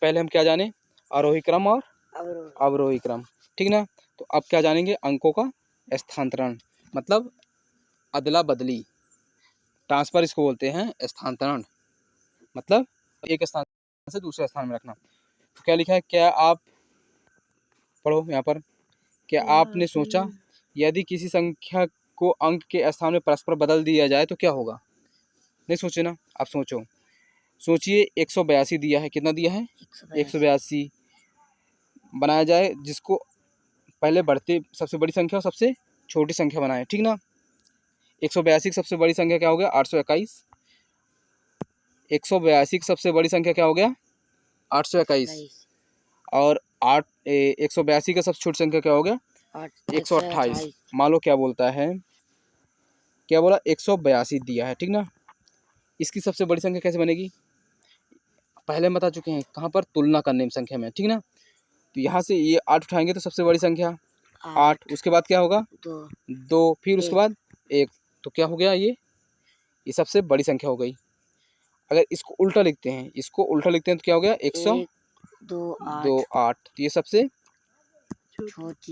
पहले हम क्या जाने, आरोही क्रम और अवरोही क्रम, ठीक ना। तो अब क्या जानेंगे, अंकों का स्थानांतरण, मतलब अदला बदली, ट्रांसफर इसको बोलते हैं, स्थानांतरण मतलब एक स्थान से दूसरे स्थान में रखना। तो क्या लिखा है, क्या आप पढ़ो यहाँ पर, क्या आपने सोचा यदि किसी संख्या को अंक के स्थान में परस्पर बदल दिया जाए तो क्या होगा। नहीं सोचे ना, आप सोचो, सोचिए 182 दिया है, कितना दिया है 182 बनाया जाए, जिसको पहले बढ़ती सबसे बड़ी संख्या और सबसे छोटी संख्या बनाए, ठीक ना। 182 की सबसे बड़ी संख्या क्या हो गया 821, 182 की सबसे बड़ी संख्या क्या हो गया 821, और 182 का सबसे छोटी संख्या क्या हो गया 128। मान लो क्या बोलता है, क्या बोला 182 दिया है, ठीक ना। इसकी सबसे बड़ी संख्या कैसे बनेगी, पहले हम बता चुके हैं, कहाँ पर, तुलना करने में संख्या में, ठीक ना। तो यहाँ से ये 8 उठाएंगे तो सबसे बड़ी संख्या 8, उसके बाद क्या होगा 2, फिर उसके बाद 1, तो क्या हो गया, ये सबसे बड़ी संख्या हो गई। अगर इसको उल्टा लिखते हैं, तो क्या हो गया 128, तो ये सबसे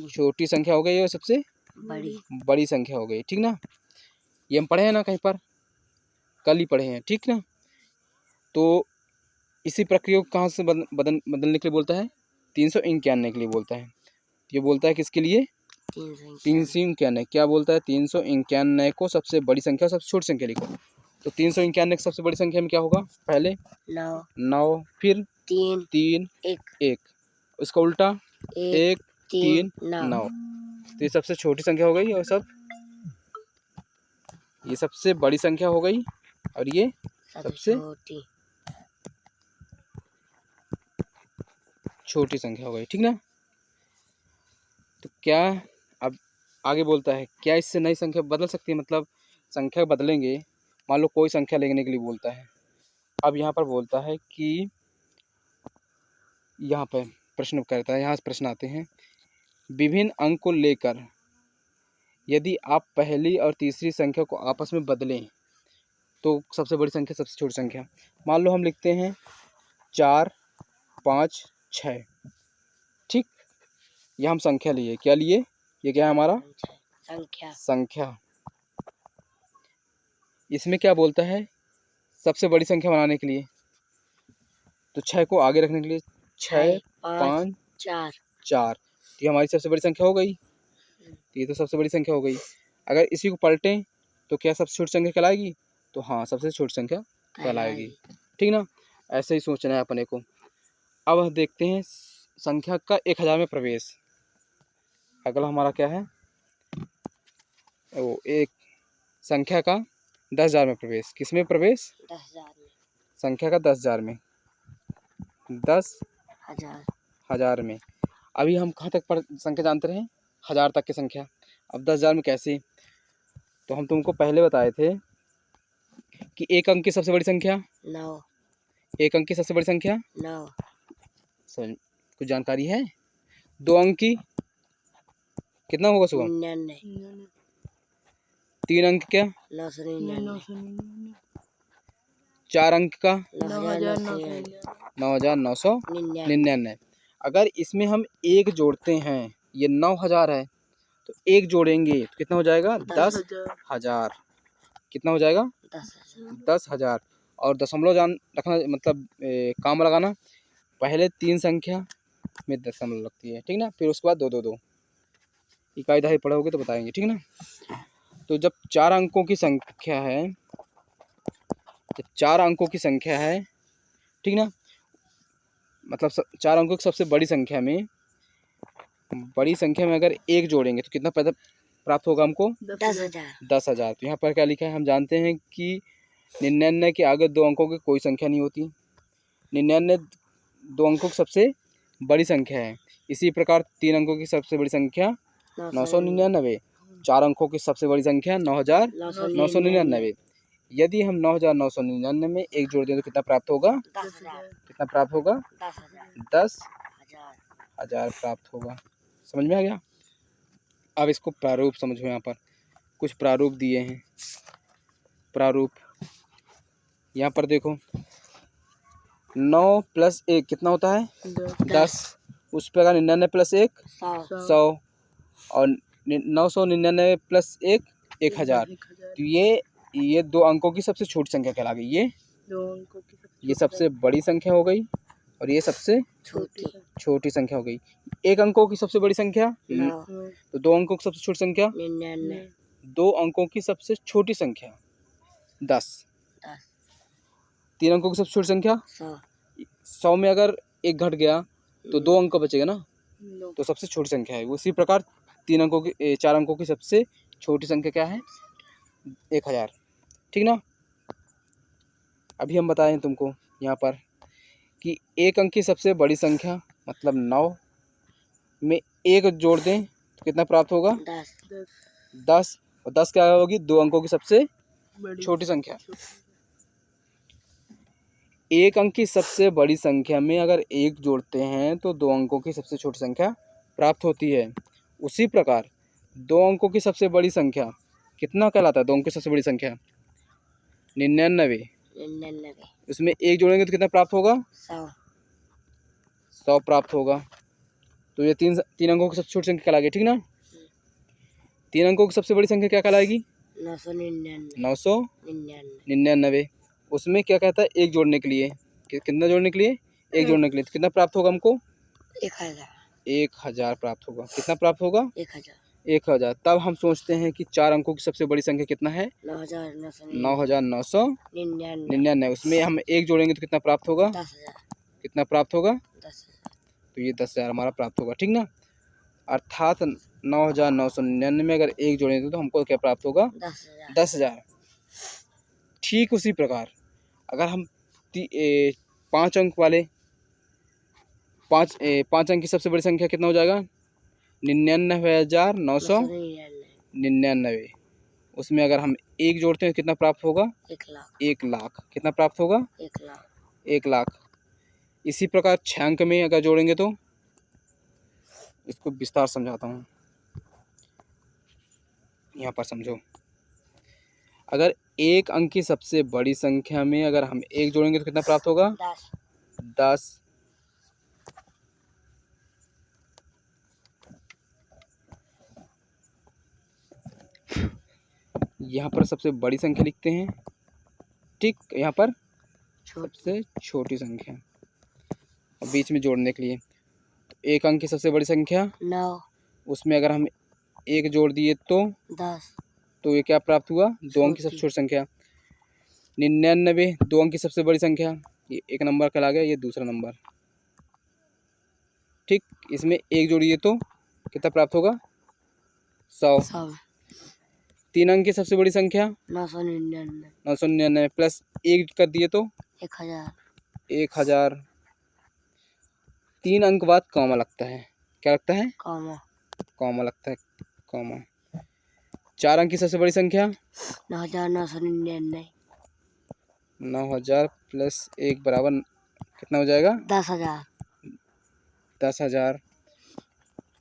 छोटी संख्या हो गई और सबसे बड़ी संख्या हो गई, ठीक ना। ये हम पढ़े हैं ना कहीं पर, कल ही पढ़े हैं, ठीक ना। तो इसी प्रक्रिया को कहाँ से बदलने के लिए बोलता है, 391 के लिए बोलता है। ये बोलता है किसके लिए 391, क्या बोलता है 391 को सबसे बड़ी संख्या सबसे छोटी संख्या लिखो। तो 391 की सबसे बड़ी संख्या में क्या होगा, पहले 9, फिर 3 1, उसका उल्टा 1 3 9, तो ये सबसे छोटी संख्या हो गई, और ये सबसे बड़ी संख्या हो गई, और ये सबसे छोटी संख्या हो गई, ठीक ना। तो क्या अब आगे बोलता है, क्या इससे नई संख्या बदल सकती है, मतलब संख्या बदलेंगे, मान लो कोई संख्या लेने के लिए बोलता है। अब यहाँ पर बोलता है कि यहाँ पर प्रश्न करता है, यहाँ से प्रश्न आते हैं, विभिन्न अंक को लेकर यदि आप पहली और तीसरी संख्या को आपस में बदलें तो सबसे बड़ी संख्या सबसे छोटी संख्या। मान लो हम लिखते हैं 4 5 6, ठीक, ये हम संख्या लिए, क्या लिए, ये क्या है हमारा संख्या। इसमें क्या बोलता है, सबसे बड़ी संख्या बनाने के लिए, तो 6 को आगे रखने के लिए 6 5 4, तो ये हमारी सबसे बड़ी संख्या हो गई, तो ये तो सबसे बड़ी संख्या हो गई। अगर इसी को पलटें तो क्या सबसे छोटी संख्या कहलाएगी, तो हाँ सबसे छोटी संख्या कहलाएगी, ठीक ना। ऐसे ही सोचना है अपने को। अब देखते हैं संख्या का 1000 में प्रवेश। अगला हमारा क्या है, वो एक संख्या का 10,000 में प्रवेश। किसमें प्रवेश, 10,000 में। संख्या का 10,000 में, 10,000 में। अभी हम कहाँ तक संख्या जानते रहे, 1000 तक की संख्या। अब 10,000 में कैसे, तो हम तुमको पहले बताए थे कि एक अंक की सबसे बड़ी संख्या 9, एक अंक की सबसे बड़ी संख्या 9, कुछ जानकारी है। 2 अंक की कितना होगा सुबह, 99, 3 अंक क्या 999, 4 अंक का 9,999, 9,999। अगर इसमें हम एक जोड़ते हैं, ये 9,000 है, तो एक जोड़ेंगे तो कितना हो जाएगा 10,000, कितना हो जाएगा 10,000। और दशमलव जान रखना, मतलब काम लगाना, पहले 3 संख्या में दशमलव लगती है, ठीक ना, फिर उसके बाद 2 2 2, इकाई दहाई पढ़ोगे तो बताएंगे, ठीक ना। तो जब 4 अंकों की संख्या है, जब 4 अंकों की संख्या है, ठीक ना, मतलब 4 अंकों की सबसे बड़ी संख्या में अगर एक जोड़ेंगे तो कितना पैदा प्राप्त होगा हमको 10,000। तो यहाँ पर क्या लिखा है, हम जानते हैं कि 99 के आगे 2 अंकों की कोई संख्या नहीं होती। 99 2 अंकों की सबसे बड़ी संख्या है। इसी प्रकार 3 अंकों की सबसे बड़ी संख्या 999, 4 अंकों की सबसे बड़ी संख्या 9,999। यदि हम 9,999 में एक जोड़ दें तो कितना प्राप्त होगा, 10,000 प्राप्त होगा। समझ में आ गया। अब इसको प्रारूप समझो। यहाँ पर कुछ प्रारूप दिए हैं। प्रारूप यहाँ पर देखो, 9 प्लस 1 कितना होता है? 10। उस पर अगर 99 प्लस 1 100 100 और 999 प्लस 1 1000। तो ये दो अंकों की सबसे छोटी संख्या कहला गई। ये 2 अंकों की ये सबसे बड़ी संख्या हो गई और ये सबसे छोटी छोटी संख्या हो गई। एक अंकों की सबसे बड़ी संख्या 9 तो दो अंकों की सबसे छोटी संख्या 99 दो अंकों की सबसे छोटी संख्या 10। 10 तीन अंकों की सबसे छोटी संख्या 100 100 में अगर एक घट गया तो दो अंक बचेगा ना, तो सबसे छोटी संख्या है। उसी प्रकार चार अंकों की सबसे छोटी संख्या क्या है? 1000। ठीक ना। अभी हम बताएं तुमको यहाँ पर कि एक अंक की सबसे बड़ी संख्या मतलब 9 में एक जोड़ दें तो कितना प्राप्त होगा? 10। और 10 क्या होगी? दो अंकों की सबसे छोटी संख्या। एक अंक की सबसे बड़ी संख्या में अगर एक जोड़ते हैं तो दो अंकों की सबसे छोटी संख्या प्राप्त होती है। उसी प्रकार दो अंकों की सबसे बड़ी संख्या कितना कहलाता है? दो अंकों की सबसे बड़ी संख्या 99। 99 उसमें एक जोड़ेंगे तो कितना प्राप्त होगा? 100 प्राप्त होगा। तो ये तीन अंकों की सबसे छोटी संख्या कहलाएगी। ठीक ना। तीन अंकों की सबसे बड़ी संख्या क्या कहलाएगी? 999। उसमें क्या कहता है? एक जोड़ने के लिए कितना जोड़ने के लिए? एक जोड़ने के लिए तो कितना प्राप्त होगा हमको? 1000 प्राप्त होगा। कितना प्राप्त होगा? 1000। तब हम सोचते हैं कि चार अंकों की सबसे बड़ी संख्या कितना है? 9999। उसमें हम एक जोड़ेंगे तो कितना प्राप्त होगा? 10,000 कितना प्राप्त होगा? 10,000 तो ये 10,000 हमारा प्राप्त होगा। ठीक ना। अर्थात 9999 में अगर एक जोड़ेंगे तो हमको क्या प्राप्त होगा? 10,000। ठीक उसी प्रकार अगर हम 5 अंक वाले पाँच अंक की सबसे बड़ी संख्या कितना हो जाएगा? 99,999। उसमें अगर हम एक जोड़ते हैं कितना प्राप्त होगा? 1,00,000। कितना प्राप्त होगा? 1,00,000। इसी प्रकार 6 अंक में अगर जोड़ेंगे तो इसको विस्तार समझाता हूँ। यहाँ पर समझो। अगर एक अंक की सबसे बड़ी संख्या में अगर हम एक जोड़ेंगे तो कितना प्राप्त होगा? 10। यहाँ पर सबसे बड़ी संख्या लिखते हैं। ठीक। यहाँ पर सबसे छोटी संख्या और बीच में जोड़ने के लिए तो एक अंक की सबसे बड़ी संख्या 9 उसमें अगर हम एक जोड़ दिए तो 10 तो ये क्या प्राप्त हुआ? दो अंक की सबसे छोटी संख्या 99। दो अंक की सबसे बड़ी संख्या ये एक नंबर कहला गया, ये दूसरा नंबर। ठीक। इसमें एक जोड़िए तो कितना प्राप्त होगा? 100। तीन अंक की सबसे बड़ी संख्या 999 प्लस एक कर दिए तो 1000। 3 अंक बाद कॉमा लगता है। क्या लगता है? कॉमा लगता है। कॉमा। 4 अंक की सबसे बड़ी संख्या 9,999 9000 प्लस 1 बराबर कितना हो जाएगा? 10,000 10,000।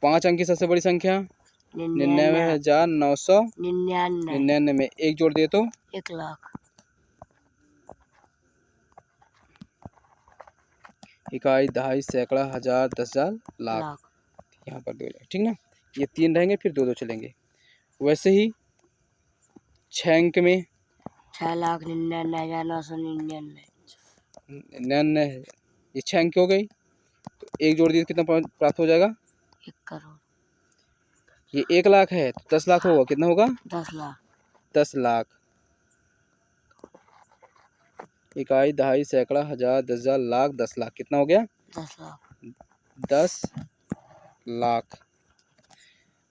5 अंक की सबसे बड़ी संख्या 99,999 में एक जोड़ दिए तो 1,00,000 इकाई, दहाई, सैकड़ा, हजार, 10,000, लाख। यहाँ पर 2 ठीक ना। ये 3 रहेंगे फिर 2 चलेंगे। वैसे ही 6 अंक में 6,99,999 ये 6 अंक हो गई तो एक जोड़ दिए तो कितना प्राप्त हो जाएगा? 1 करोड़। ये 1,00,000 है तो 10 लाख होगा। कितना होगा? 10 लाख। 10 लाख। इकाई, दहाई, सैकड़ा, हजार, 10,000, लाख, 10 लाख। कितना हो गया? 10 लाख। 10 लाख।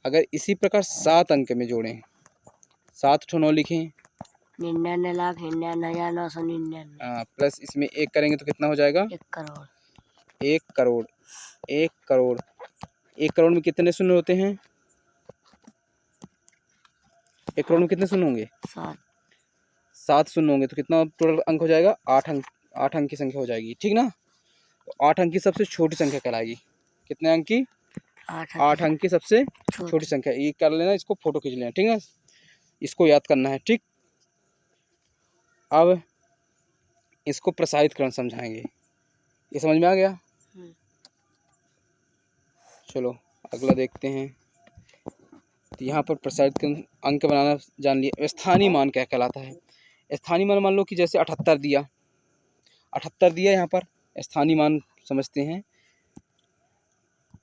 अगर इसी प्रकार 7 अंक में जोड़ें 7 ठो लिखें 99,99,999 प्लस इसमें एक करेंगे तो कितना हो जाएगा? 1 करोड़। 1 करोड़। 1 करोड़। 1 करोड़ में कितने शून्य होते हैं? 1 करोड़ में कितने शून्य होंगे? 7 शून्य होंगे तो कितना टोटल अंक हो जाएगा? 8 अंक। 8 अंक की संख्या हो जाएगी। ठीक ना। तो 8 अंक की सबसे छोटी संख्या कहलाएगी। कितने अंक की? 8 अंक की सबसे छोटी संख्या। ये कर लेना, इसको फोटो खींच लेना। ठीक है। इसको याद करना है। ठीक। अब इसको प्रसारित करना समझाएंगे। ये समझ में आ गया? हम्म। चलो अगला देखते हैं। तो यहाँ पर प्रसारित अंक बनाना जान लिया। स्थानीय मान क्या कहलाता है? स्थानीय मान लो कि जैसे 78 दिया, 78 दिया, यहाँ पर स्थानीय मान समझते हैं।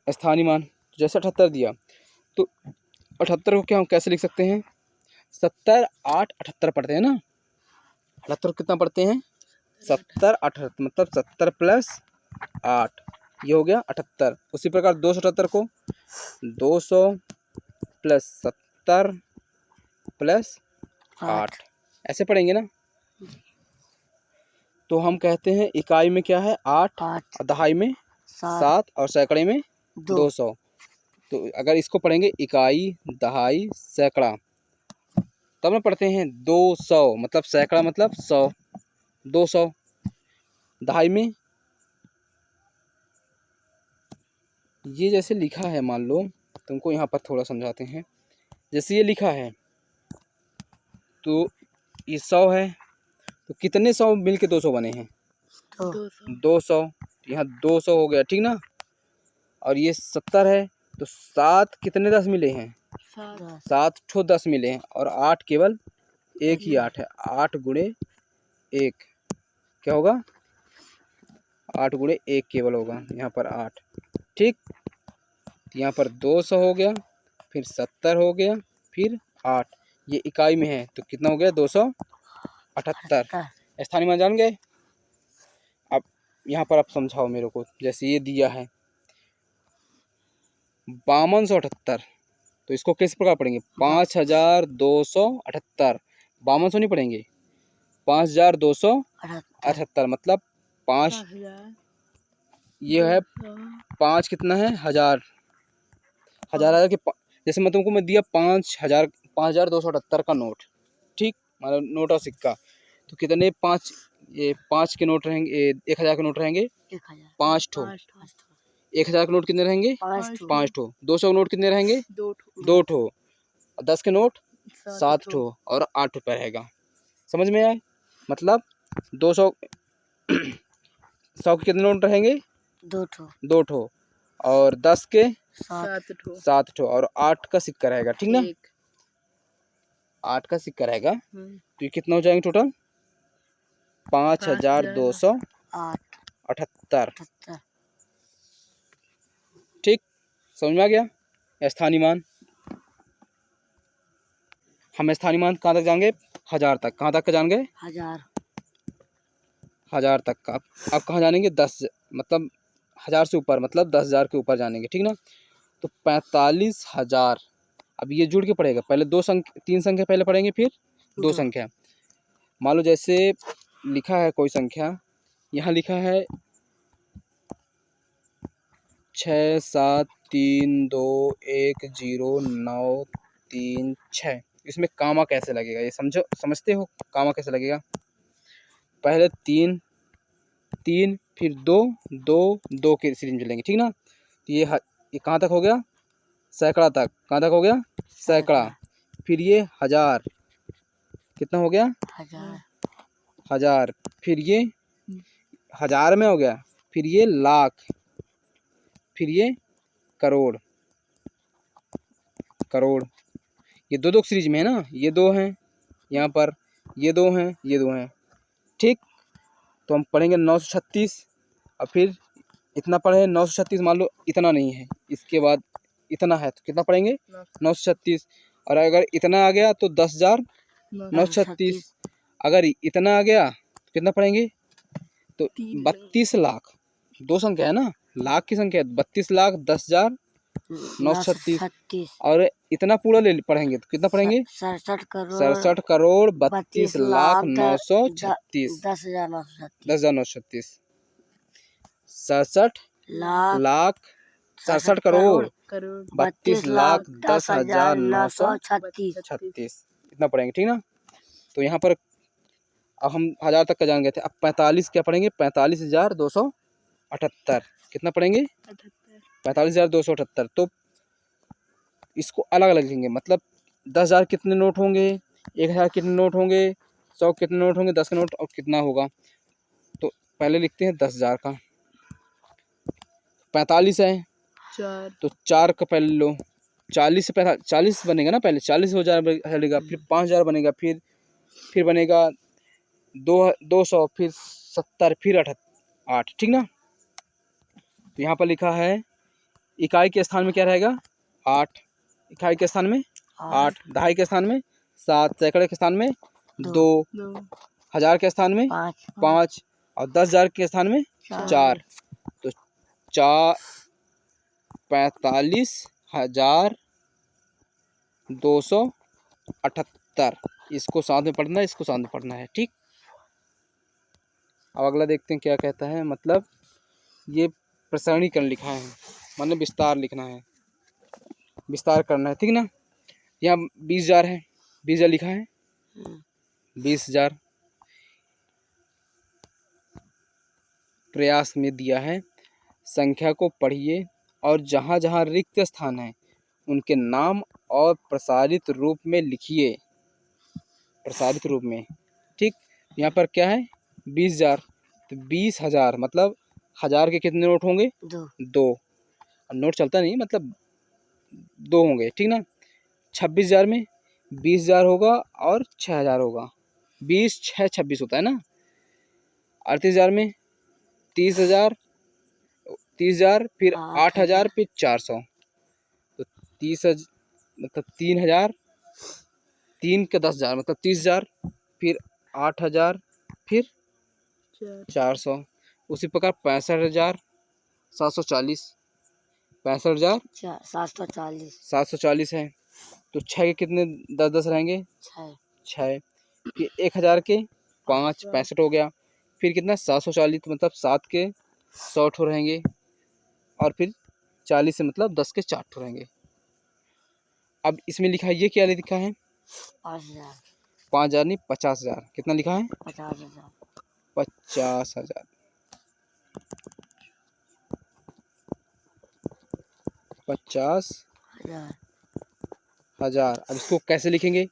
स्थानीय मान जैसे 78 दिया तो 78 को क्या हम कैसे लिख सकते हैं? 70 8 78 पढ़ते हैं ना। 78 कितना पढ़ते हैं? 70 78 मतलब 70 प्लस 8, ये हो गया 78। उसी प्रकार 278 को 200 प्लस 70 प्लस 8 ऐसे पढ़ेंगे ना। तो हम कहते हैं इकाई में क्या है? 8, दहाई में 7 और सैकड़े में 200। तो अगर इसको पढ़ेंगे इकाई दहाई सैकड़ा, तब ना पढ़ते हैं 200 मतलब सैकड़ा मतलब 100, 200। दहाई में ये जैसे लिखा है, मान लो तुमको यहाँ पर थोड़ा समझाते हैं। जैसे ये लिखा है तो ये 100 है, तो कितने 100 मिल के 200 बने हैं? 200। यहाँ 200 हो गया, ठीक ना। और ये 70 है, तो 7 कितने 10 मिले हैं? 7 ठो 10 मिले हैं। और 8 केवल एक ही 8 है। 8 गुणे 1 क्या होगा? 8 गुणे 1 केवल होगा यहाँ पर 8, ठीक। यहाँ पर 200 हो गया, फिर 70 हो गया, फिर 8। ये इकाई में है तो कितना हो गया? 278। स्थानीय मान जान गए। अब यहाँ पर आप समझाओ मेरे को। जैसे ये दिया है 5278, तो इसको किस प्रकार पढ़ेंगे? 5278। 5200 नहीं पढ़ेंगे, 5278 मतलब 5, ये है 5 कितना है? 1000। 1000 के जैसे मैं तुमको मैं दिया 5000, 5278 का नोट, ठीक, मतलब नोट और सिक्का। तो कितने 5, ये 5 के नोट रहेंगे, 1000 के नोट रहेंगे 5 ठो। 1000 के नोट कितने रहेंगे? 5 ठो। 200 के नोट कितने रहेंगे? 2 ठो। 10 के नोट 7 ठो और 8 रुपये रहेगा। समझ में आए? मतलब 200 100 के कितने नोट रहेंगे? 2 ठो। और 10 के 7 ठो और 8 का सिक्का रहेगा, ठीक ना। 8 का सिक्का रहेगा, तो ये कितना हो जाएंगे टोटल? 5278, ठीक। समझ में आ गया? स्थानीय मान। हम स्थानीय मान कहाँ तक जाएंगे? 1000 तक। कहाँ तक का जान गए? 1000 तक का। अब कहाँ जानेंगे? 10 मतलब 1000 से ऊपर, मतलब 10,000 के ऊपर जानेंगे, ठीक ना। तो 45,000। अब ये जुड़ के पड़ेगा। पहले 3 संख्या पहले पढ़ेंगे, फिर 2 संख्या। मान लो जैसे लिखा है कोई संख्या, यहाँ लिखा है 6 7 3 2 1 0 9 3 6। इसमें कामा कैसे लगेगा ये समझते हो? कामा कैसे लगेगा? पहले 3 3 फिर 2 2 2 के सीरीज में चलेंगे, ठीक ना। तो ये कहाँ तक हो गया? सैकड़ा तक। कहाँ तक हो गया? सैकड़ा। फिर ये 1000 कितना हो गया? 1000। फिर ये 1000 में हो गया। फिर ये लाख, फिर ये करोड़। करोड़ ये दो सीरीज में है ना, ये 2 हैं यहाँ पर, ये 2 हैं, ये 2 हैं, ठीक। तो हम पढ़ेंगे 936। और फिर इतना पढ़े 936, मान लो इतना नहीं है, इसके बाद इतना है, तो कितना पढ़ेंगे? 936। और अगर इतना आ गया तो 10,936। अगर इतना आ गया तो कितना पढ़ेंगे? तो 32 लाख। 2 संख्या है ना, लाख की संख्या 32 लाख 10,936। और इतना पूरा ले पढ़ेंगे तो कितना पढ़ेंगे? 67 करोड़ 32 लाख 936। 10,936। 67 लाख 67 करोड़ 32 लाख 10,936। इतना पढ़ेंगे, ठीक ना। तो यहाँ पर अब हम 1000 तक का जान गए थे। अब 45 क्या पढ़ेंगे? 45,278। कितना पढ़ेंगे? 45,278। तो इसको अलग अलग लिखेंगे, मतलब 10,000 कितने नोट होंगे, 1,000 कितने नोट होंगे, 100 कितने नोट होंगे, 10 का नोट और कितना होगा। तो पहले लिखते हैं 10,000 का। 45 है, 4 तो 4 का पहले लो, 40 से 40 बनेगा ना, पहले 40,000 बनेगा, फिर 5,000 बनेगा, फिर बनेगा 200, फिर 70, फिर 8, ठीक ना। तो यहाँ पर लिखा है इकाई के स्थान में क्या रहेगा 8, इकाई के स्थान में 8, दहाई के स्थान में 7, सैकड़े के स्थान में 2, 1000 के स्थान में 5 और 10,000 के स्थान में 4। तो 45,278, इसको साथ में पढ़ना है, इसको साथ में पढ़ना है, ठीक। अब अगला देखते हैं क्या कहता है। मतलब ये प्रसारणीकरण लिखा है, मतलब विस्तार लिखना है, विस्तार करना है, ठीक ना। यहाँ 20,000 है, 20,000 लिखा है, 20,000 प्रयास में दिया है। संख्या को पढ़िए और जहाँ जहाँ रिक्त स्थान है उनके नाम और प्रसारित रूप में लिखिए, प्रसारित रूप में, ठीक। यहाँ पर क्या है 20,000, तो 20,000 मतलब 1000 के कितने नोट होंगे 2, नोट चलता नहीं, मतलब 2 होंगे, ठीक ना। 26,000 में 20,000 होगा और 6,000 होगा, 20 6 26 होता है ना। 38,000 में 30,000, फिर 8,000, फिर 400, तो 30,000 मतलब 3,000, 3 के 10,000 मतलब 30,000, फिर 8,000, फिर 400। उसी प्रकार 65,740, 65,740 है। तो 6 के कितने 10 रहेंगे 6, फिर 1,000 के 5, 65 हो गया, फिर कितना 740 मतलब 7 के 100 ठो रहेंगे, और फिर 40 से मतलब 10 के 4 ठो रहेंगे। अब इसमें लिखा है, ये क्या लिखा है 5,000 नहीं 50,000, कितना लिखा है 50,000, 50,000। अब इसको कैसे लिखेंगे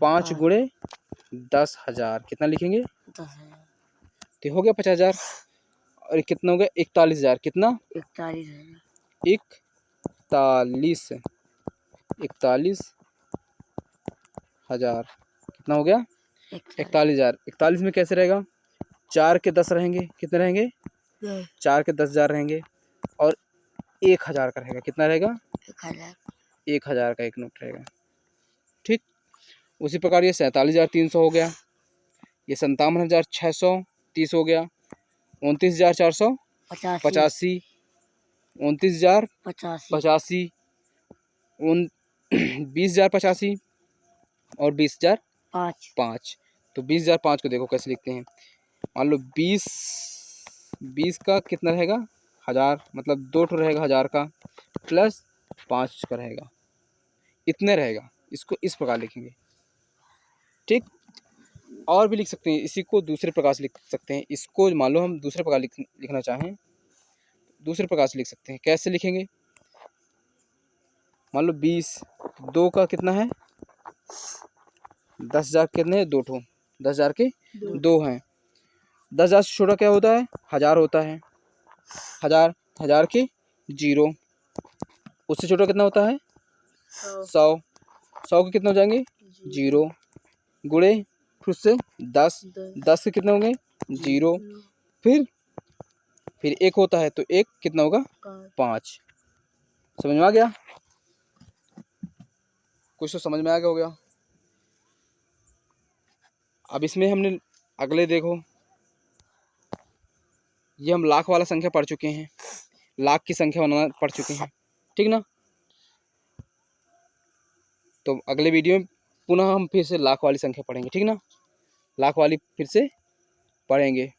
5 गुणे 10,000, कितना लिखेंगे 10,000, तो हो गया 50,000, और कितना हो गया 41,000, कितना 41,000, कितना हो गया 41,000। 41 में कैसे रहेगा 4 के 10 रहेंगे, कितने रहेंगे 4 के 10,000 रहेंगे, और 1,000 का रहेगा, कितना रहेगा 1,000 का एक नोट रहेगा, ठीक। उसी प्रकार ये 47,300 हो गया, ये 57,630 हो गया, 29,485, 29,085, 20,085 और 20,005। तो 20,005 को देखो कैसे लिखते हैं। मान लो 20 का कितना रहेगा 1000, मतलब 2 ठो रहेगा 1000 का, प्लस 5 का रहेगा, इतने रहेगा। इसको इस प्रकार लिखेंगे, ठीक। और भी लिख सकते हैं, इसी को दूसरे प्रकार से लिख सकते हैं। इसको मान लो हम दूसरे प्रकार लिखना चाहें, दूसरे प्रकार से लिख सकते हैं। कैसे लिखेंगे, मान लो 20, 2 का कितना है 10,000 कितने हैं 2 ठो, 10,000 के 2 हैं। 10,000 से छोटा क्या होता है 1000 होता है, 1000 के 0, उससे छोटा कितना होता है 100, 100 के कितने हो जाएंगे 0, गुणे फिर उससे 10, 10 के कितने होंगे 0, फिर 1 होता है, तो 1 कितना होगा 5। समझ में आ गया, कुछ तो समझ में आ गया हो गया। अब इसमें हमने अगले देखो, ये हम लाख वाला संख्या पढ़ चुके हैं, लाख की संख्या बनाना पढ़ चुके हैं, ठीक ना। तो अगले वीडियो में पुनः हम फिर से लाख वाली संख्या पढ़ेंगे, ठीक ना, लाख वाली फिर से पढ़ेंगे।